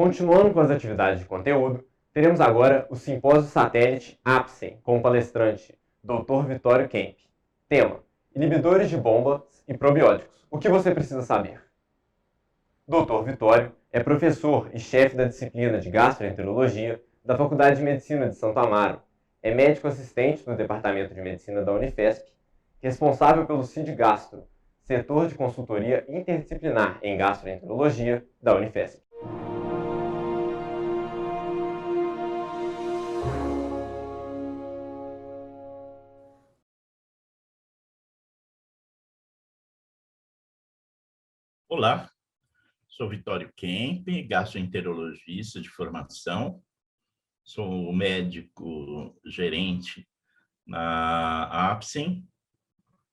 Continuando com as atividades de conteúdo, teremos agora o Simpósio Satélite APSEM com o palestrante Dr. Vitório Kemp. Tema: Inibidores de bombas e probióticos. O que você precisa saber? Dr. Vitório é professor e chefe da disciplina de Gastroenterologia da Faculdade de Medicina de Santo Amaro. É médico assistente do Departamento de Medicina da Unifesp, responsável pelo CID Gastro, setor de consultoria interdisciplinar em gastroenterologia da Unifesp. Olá, sou Vitório Kemp, gastroenterologista de formação, sou médico gerente na APSEM,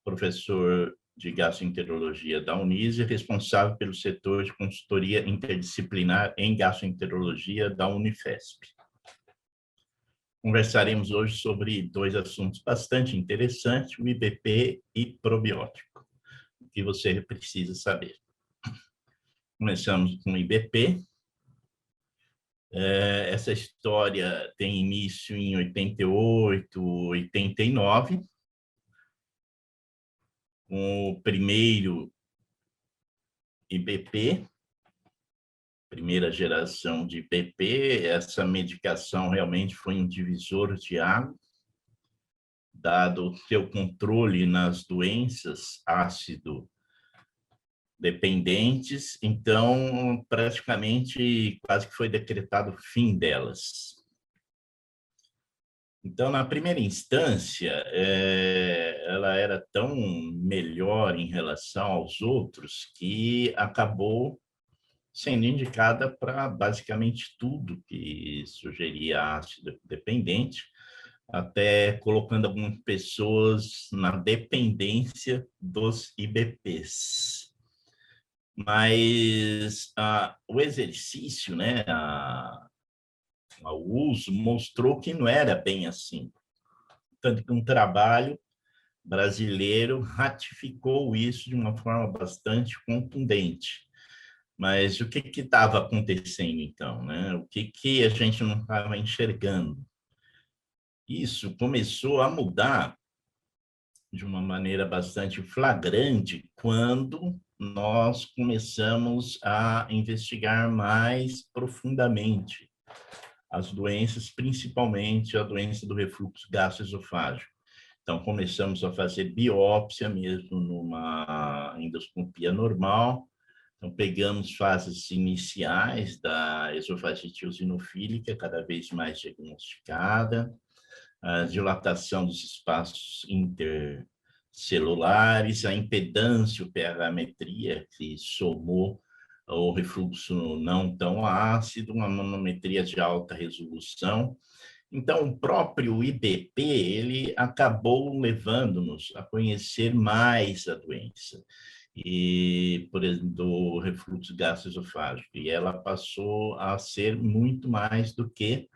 professor de gastroenterologia da Unise, responsável pelo setor de consultoria interdisciplinar em gastroenterologia da Unifesp. Conversaremos hoje sobre dois assuntos bastante interessantes, o IBP e probiótico, o que você precisa saber. Começamos com o IBP. Essa história tem início em 88, 89, com o primeiro IBP, primeira geração de IBP. Essa medicação realmente foi um divisor de água, dado o seu controle nas doenças ácido dependentes, então praticamente quase que foi decretado o fim delas. Então, na primeira instância, ela era tão melhor em relação aos outros que acabou sendo indicada para basicamente tudo que sugeria ácido dependente, até colocando algumas pessoas na dependência dos IBPs. Mas o exercício, né, o uso mostrou que não era bem assim. Tanto que um trabalho brasileiro ratificou isso de uma forma bastante contundente. Mas o que estava acontecendo, então, né? O que a gente não estava enxergando? Isso começou a mudar de uma maneira bastante flagrante quando nós começamos a investigar mais profundamente as doenças, principalmente a doença do refluxo gastroesofágico. Então, começamos a fazer biópsia mesmo numa endoscopia normal. Então, pegamos fases iniciais da esofagite eosinofílica, cada vez mais diagnosticada, a dilatação dos espaços intercelulares, a impedância, o pH-metria, que somou o refluxo não tão ácido, uma manometria de alta resolução. Então, o próprio IBP, ele acabou levando-nos a conhecer mais a doença, e, por exemplo, do refluxo gastroesofágico, e ela passou a ser muito mais do que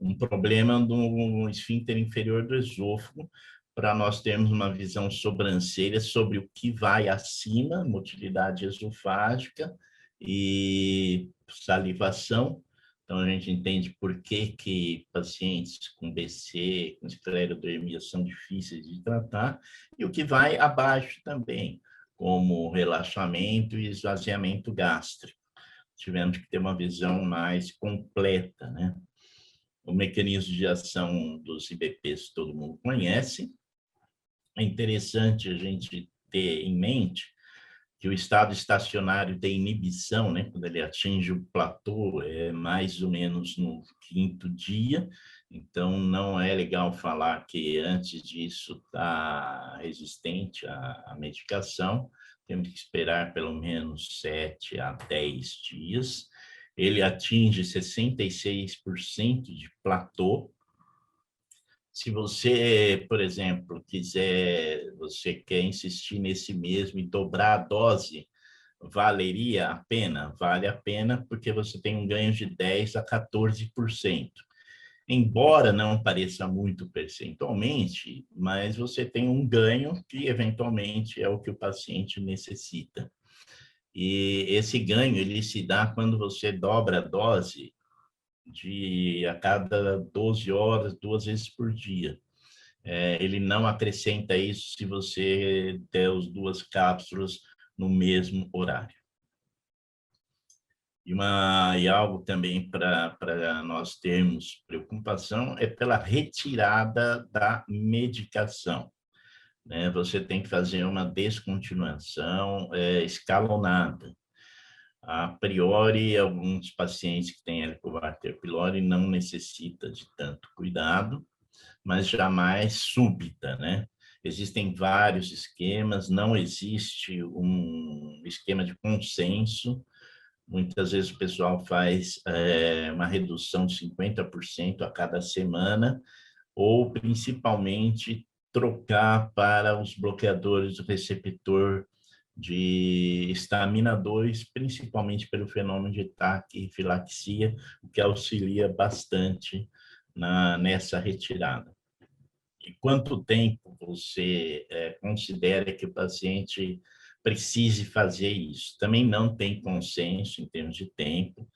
um problema do esfíncter inferior do esôfago, para nós termos uma visão sobrancelha sobre o que vai acima, motilidade esofágica e salivação. Então, a gente entende por que pacientes com BC, com esclerodermia, são difíceis de tratar, e o que vai abaixo também, como relaxamento e esvaziamento gástrico. Tivemos que ter uma visão mais completa, né? O mecanismo de ação dos IBPs todo mundo conhece. É interessante a gente ter em mente que o estado estacionário de inibição, né, quando ele atinge o platô, é mais ou menos no quinto dia. Então, não é legal falar que antes disso está resistente à medicação. Temos que esperar pelo menos 7 a 10 dias. Ele atinge 66% de platô. Se você, por exemplo, você quer insistir nesse mesmo e dobrar a dose, valeria a pena? Vale a pena porque você tem um ganho de 10 a 14%. Embora não pareça muito percentualmente, mas você tem um ganho que eventualmente é o que o paciente necessita. E esse ganho ele se dá quando você dobra a dose a cada 12 horas, 2 vezes por dia. Ele não acrescenta isso se você der as 2 cápsulas no mesmo horário. E algo também para nós termos preocupação é pela retirada da medicação, né? Você tem que fazer uma descontinuação escalonada. A priori, alguns pacientes que têm Helicobacter pylori não necessitam de tanto cuidado, mas jamais súbita, né? Existem vários esquemas, não existe um esquema de consenso. Muitas vezes o pessoal faz uma redução de 50% a cada semana, ou principalmente trocar para os bloqueadores do receptor de estamina 2, principalmente pelo fenômeno de taquifilaxia, o que auxilia bastante nessa retirada. E quanto tempo você considera que o paciente precise fazer isso? Também não tem consenso em termos de tempo,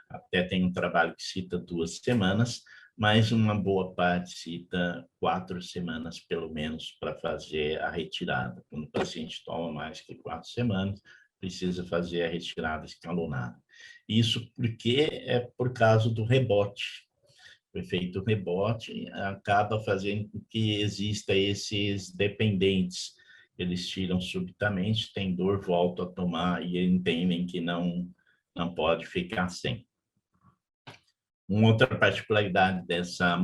até tem um trabalho que cita 2 semanas, mas uma boa parte cita 4 semanas, pelo menos, para fazer a retirada. Quando o paciente toma mais que 4 semanas, precisa fazer a retirada escalonada. Isso porque é por causa do rebote. O efeito rebote acaba fazendo com que exista esses dependentes. Eles tiram subitamente, têm dor, voltam a tomar e entendem que não pode ficar sem. Uma outra particularidade dessa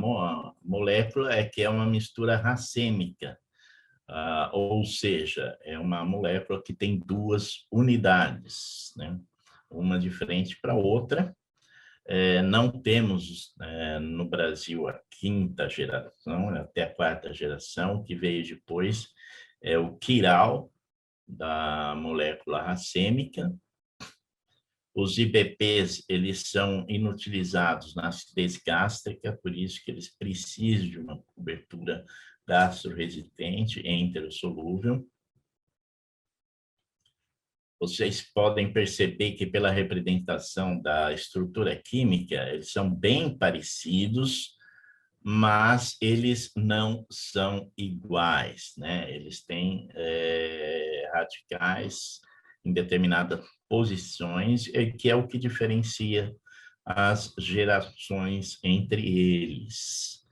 molécula é que é uma mistura racêmica, ou seja, é uma molécula que tem 2 unidades, né? Uma diferente para a outra. Não temos no Brasil a 5ª geração, até a 4ª geração, que veio depois, é o quiral da molécula racêmica. Os IBPs, eles são inutilizados na acidez gástrica, por isso que eles precisam de uma cobertura gastroresistente enterosolúvel. Vocês podem perceber que pela representação da estrutura química, eles são bem parecidos, mas eles não são iguais, né? Eles têm radicais em determinadas posições, que é o que diferencia as gerações entre eles.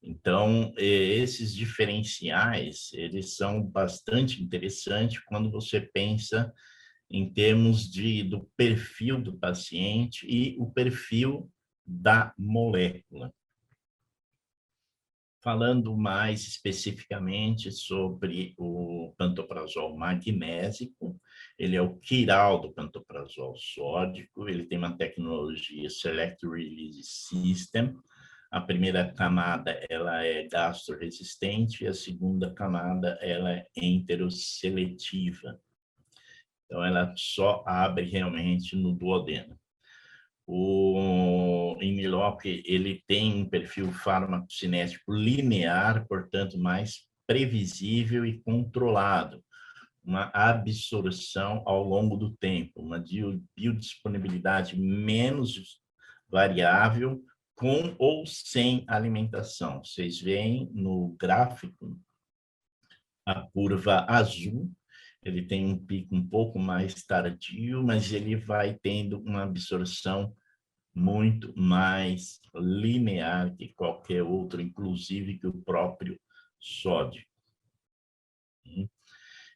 Então, esses diferenciais, eles são bastante interessantes quando você pensa em termos do perfil do paciente e o perfil da molécula. Falando mais especificamente sobre o pantoprazol magnésico, ele é o quiral do pantoprazol sódico, ele tem uma tecnologia Select Release System. A primeira camada ela é gastroresistente e a segunda camada ela é enteroseletiva. Então, ela só abre realmente no duodeno. O Inmiloc, ele tem um perfil farmacocinético linear, portanto, mais previsível e controlado. Uma absorção ao longo do tempo, uma biodisponibilidade menos variável, com ou sem alimentação. Vocês veem no gráfico a curva azul, ele tem um pico um pouco mais tardio, mas ele vai tendo uma absorção muito mais linear que qualquer outro, inclusive que o próprio sódio.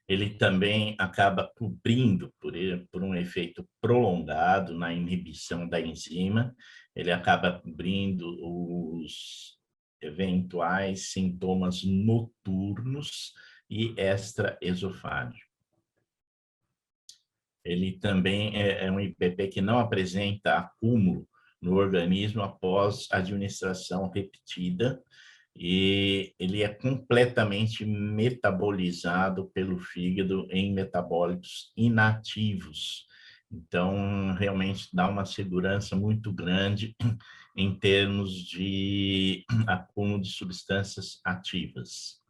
Ele também acaba cobrindo, por um efeito prolongado na inibição da enzima, ele acaba cobrindo os eventuais sintomas noturnos e extraesofágicos. Ele também é um IPP que não apresenta acúmulo no organismo após administração repetida e ele é completamente metabolizado pelo fígado em metabólitos inativos. Então, realmente dá uma segurança muito grande em termos de acúmulo de substâncias ativas.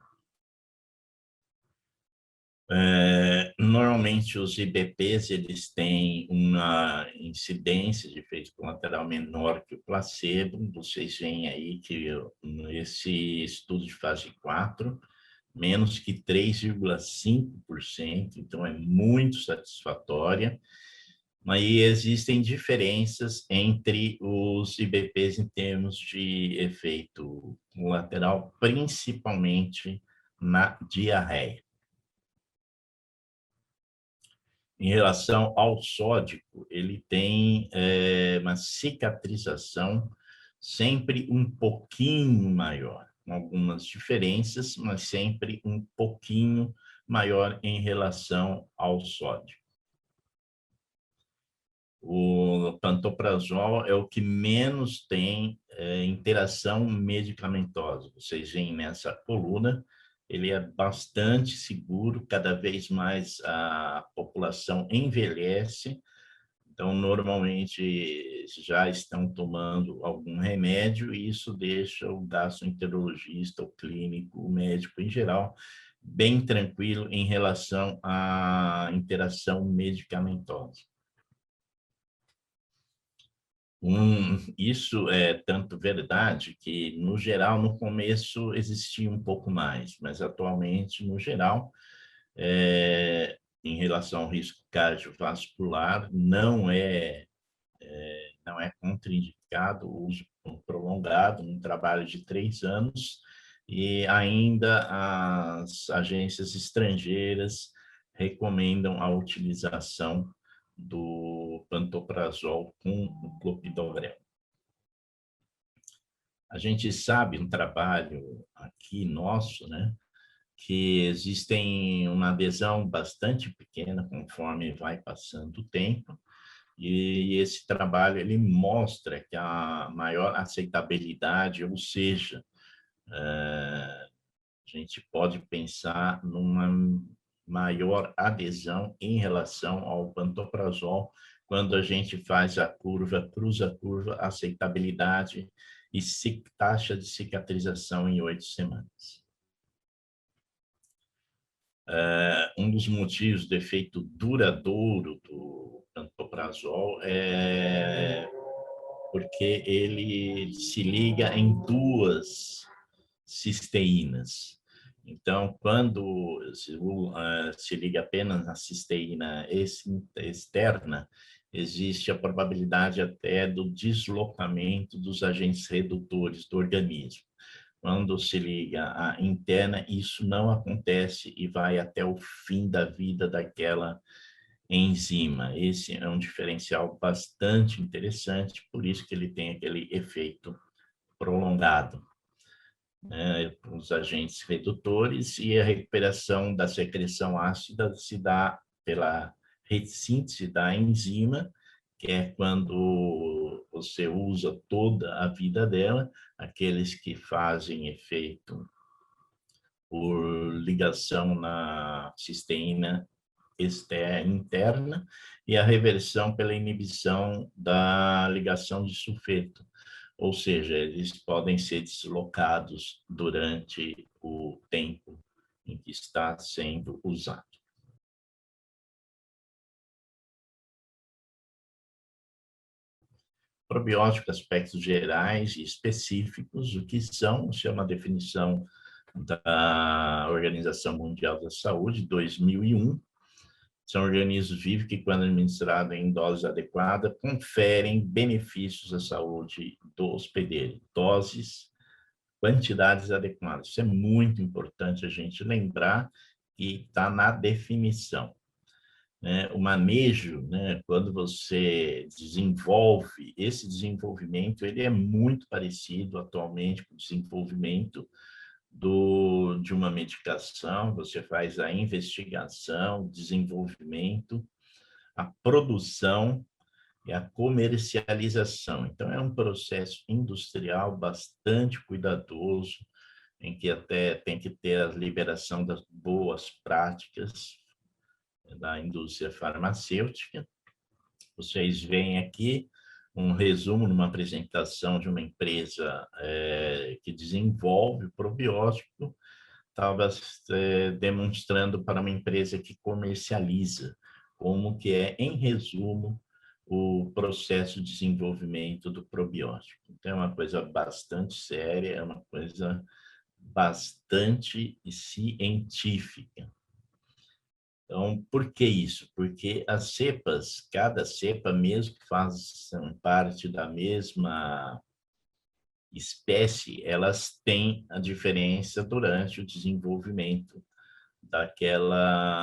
Normalmente, os IBPs eles têm uma incidência de efeito colateral menor que o placebo. Vocês veem aí que esse estudo de fase 4, menos que 3,5%, então é muito satisfatória. Aí existem diferenças entre os IBPs em termos de efeito colateral, principalmente na diarreia. Em relação ao sódico, ele tem uma cicatrização sempre um pouquinho maior, com algumas diferenças, mas sempre um pouquinho maior em relação ao sódio. O pantoprazol é o que menos tem interação medicamentosa. Vocês veem nessa coluna, ele é bastante seguro, cada vez mais a população envelhece, então normalmente já estão tomando algum remédio e isso deixa o gastroenterologista, o clínico, o médico em geral, bem tranquilo em relação à interação medicamentosa. Isso é tanto verdade que, no geral, no começo existia um pouco mais, mas atualmente, no geral, em relação ao risco cardiovascular, não é contraindicado o uso prolongado, um trabalho de 3 anos, e ainda as agências estrangeiras recomendam a utilização do pantoprazol com o clopidogrel. A gente sabe, um trabalho aqui nosso, né, que existem uma adesão bastante pequena conforme vai passando o tempo, e esse trabalho ele mostra que a maior aceitabilidade, ou seja, a gente pode pensar numa maior adesão em relação ao pantoprazol quando a gente faz a curva, cruza a curva, aceitabilidade e taxa de cicatrização em 8 semanas. Um dos motivos do efeito duradouro do pantoprazol é porque ele se liga em 2 cisteínas. Então, quando se liga apenas na cisteína externa, existe a probabilidade até do deslocamento dos agentes redutores do organismo. Quando se liga à interna, isso não acontece e vai até o fim da vida daquela enzima. Esse é um diferencial bastante interessante, por isso que ele tem aquele efeito prolongado. Os agentes redutores, e a recuperação da secreção ácida se dá pela ressíntese da enzima, que é quando você usa toda a vida dela, aqueles que fazem efeito por ligação na cisteína interna, e a reversão pela inibição da ligação de sulfeto, ou seja, eles podem ser deslocados durante o tempo em que está sendo usado. Probiótico, aspectos gerais e específicos, o que são, isso é uma definição da Organização Mundial da Saúde, 2001, são organismos vivos que, quando administrados em dose adequada, conferem benefícios à saúde do hospedeiro. Doses, quantidades adequadas. Isso é muito importante a gente lembrar que está na definição. O manejo, né, quando você desenvolve, esse desenvolvimento ele é muito parecido atualmente com o desenvolvimento de uma medicação. Você faz a investigação, desenvolvimento, a produção e a comercialização. Então, é um processo industrial bastante cuidadoso, em que até tem que ter a liberação das boas práticas da indústria farmacêutica. Vocês veem aqui um resumo numa apresentação de uma empresa que desenvolve o probiótico. estava demonstrando para uma empresa que comercializa como que é, em resumo, o processo de desenvolvimento do probiótico. Então, é uma coisa bastante séria, é uma coisa bastante científica. Então, por que isso? Porque as cepas, cada cepa, mesmo que façam parte da mesma espécie, elas têm a diferença durante o desenvolvimento daquela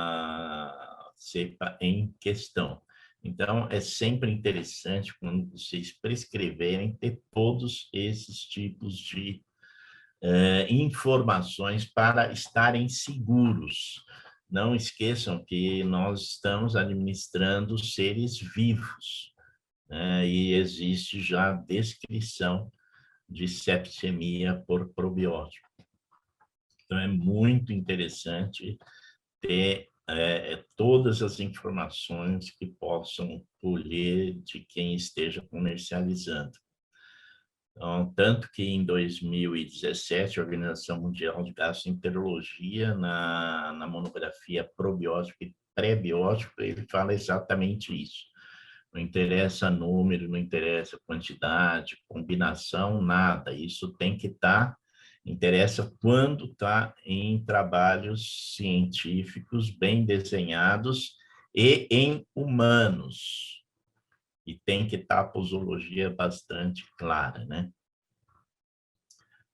cepa em questão. Então, é sempre interessante, quando vocês prescreverem, ter todos esses tipos de informações para estarem seguros. Não esqueçam que nós estamos administrando seres vivos, né? E existe já descrição de septicemia por probiótico. Então, é muito interessante ter todas as informações que possam colher de quem esteja comercializando. Então, tanto que em 2017, a Organização Mundial de Gastroenterologia, na monografia Probiótico e Pré-biótico, ele fala exatamente isso. Não interessa número, não interessa quantidade, combinação, nada. Isso tem que estar, interessa quando está em trabalhos científicos bem desenhados e em humanos. E tem que estar a posologia bastante clara, né?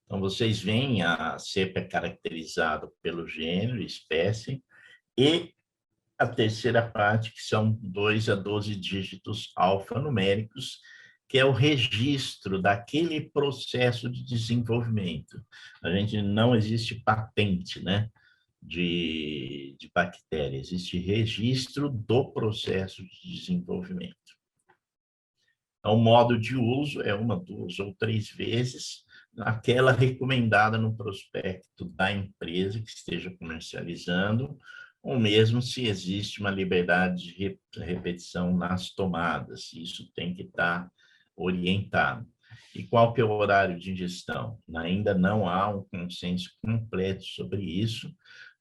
Então, vocês veem, a cepa é caracterizada pelo gênero, espécie, e a terceira parte, que são 2 a 12 dígitos alfanuméricos, que é o registro daquele processo de desenvolvimento. A gente não existe patente, né, de bactéria, existe registro do processo de desenvolvimento. Então, o modo de uso é 1, 2 ou 3 vezes aquela recomendada no prospecto da empresa que esteja comercializando, ou mesmo se existe uma liberdade de repetição nas tomadas. Isso tem que estar orientado. E qual que é o horário de ingestão? Ainda não há um consenso completo sobre isso,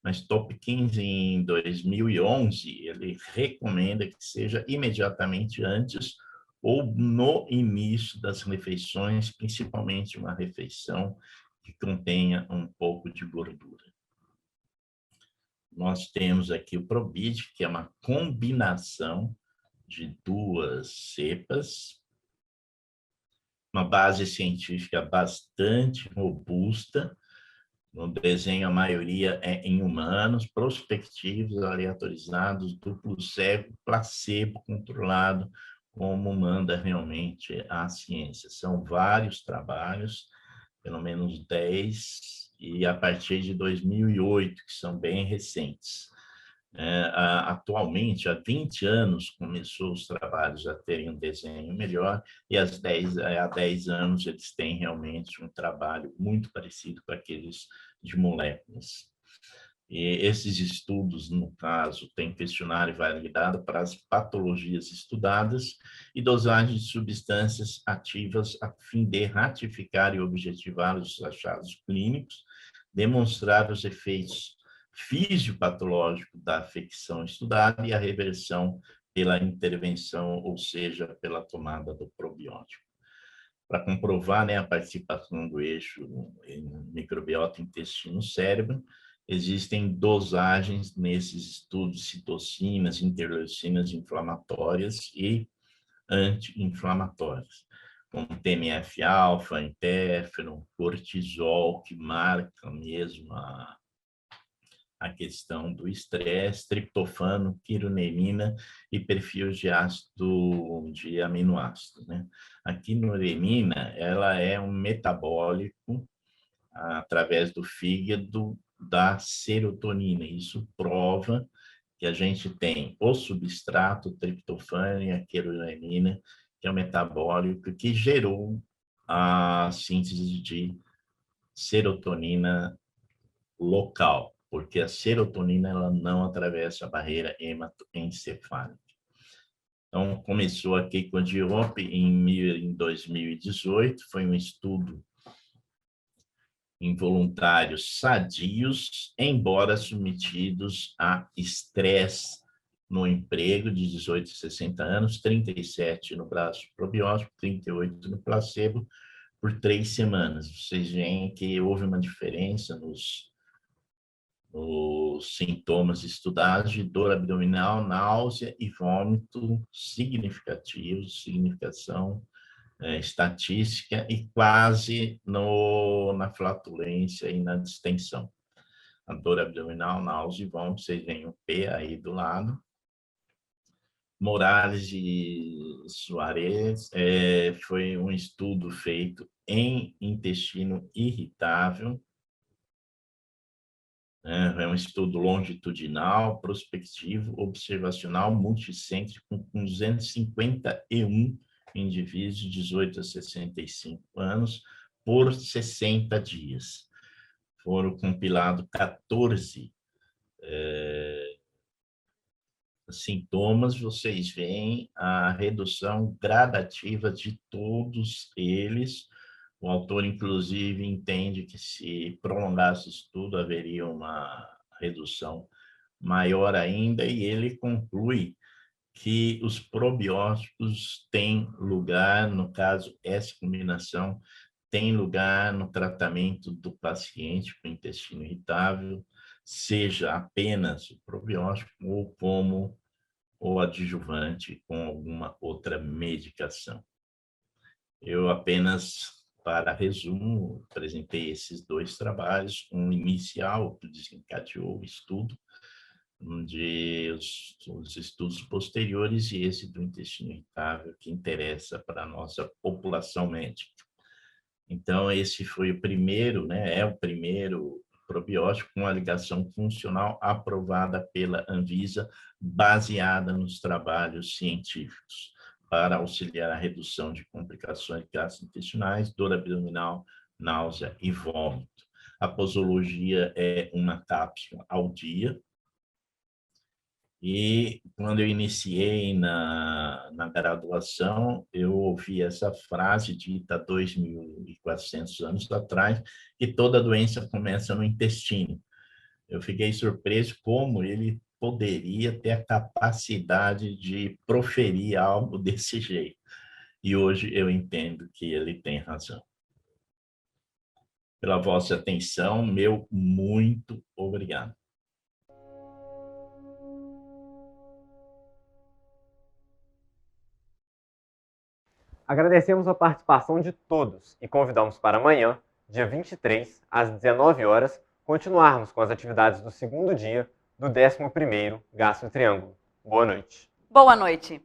mas Top 15 em 2011, ele recomenda que seja imediatamente antes ou no início das refeições, principalmente uma refeição que contenha um pouco de gordura. Nós temos aqui o Probid, que é uma combinação de 2 cepas, uma base científica bastante robusta. No desenho, a maioria é em humanos, prospectivos, aleatorizados, duplo cego, placebo controlado, como manda realmente a ciência. São vários trabalhos, pelo menos 10, e a partir de 2008, que são bem recentes. Atualmente, há 20 anos, começou os trabalhos a terem um desenho melhor, e há 10 anos eles têm realmente um trabalho muito parecido com aqueles de moléculas. E esses estudos, no caso, têm questionário validado para as patologias estudadas e dosagem de substâncias ativas a fim de ratificar e objetivar os achados clínicos, demonstrar os efeitos fisiopatológicos da afecção estudada e a reversão pela intervenção, ou seja, pela tomada do probiótico. Para comprovar, né, a participação do eixo microbiota intestino-cérebro, existem dosagens nesses estudos de citocinas, interleucinas inflamatórias e anti-inflamatórias, como TNF-alfa, interferon, cortisol, que marca mesmo a questão do estresse, triptofano, quironelina e perfil de ácido de aminoácido, né? A quironelina, ela é um metabólico através do fígado da serotonina. Isso prova que a gente tem o substrato, o triptofano e a quironelina, que é o metabólico que gerou a síntese de serotonina local, porque a serotonina ela não atravessa a barreira hematoencefálica. Então, começou aqui com a DIOP em 2018, foi um estudo involuntários sadios, embora submetidos a estresse no emprego de 18 a 60 anos, 37 no braço probiótico, 38 no placebo, por 3 semanas. Vocês veem que houve uma diferença nos sintomas estudados de dor abdominal, náusea e vômito significativos, significação estatística e quase na flatulência e na distensão. A dor abdominal, náusea e vômito, vocês veem o P aí do lado. Morales e Soares foi um estudo feito em intestino irritável. É um estudo longitudinal, prospectivo, observacional, multicêntrico, com 251 indivíduos de 18 a 65 anos por 60 dias. Foram compilados 14 sintomas, vocês veem a redução gradativa de todos eles. O autor, inclusive, entende que se prolongasse o estudo, haveria uma redução maior ainda, e ele conclui que os probióticos têm lugar, no caso, essa combinação tem lugar no tratamento do paciente com intestino irritável, seja apenas o probiótico ou como o adjuvante com alguma outra medicação. Eu apenas, para resumo, apresentei esses 2 trabalhos, um inicial que desencadeou o estudo, os estudos posteriores e esse do intestino irritável que interessa para a nossa população médica. Então, esse foi o primeiro, é o primeiro probiótico com a ligação funcional aprovada pela Anvisa, baseada nos trabalhos científicos, para auxiliar a redução de complicações gastrointestinais, dor abdominal, náusea e vômito. A posologia é uma cápsula ao dia. E quando eu iniciei na graduação, eu ouvi essa frase dita há 2.400 anos atrás, que toda doença começa no intestino. Eu fiquei surpreso como ele poderia ter a capacidade de proferir algo desse jeito. E hoje eu entendo que ele tem razão. Pela vossa atenção, meu muito obrigado. Agradecemos a participação de todos e convidamos para amanhã, dia 23, às 19 horas, continuarmos com as atividades do segundo dia do 11º Gastro Triângulo. Boa noite. Boa noite.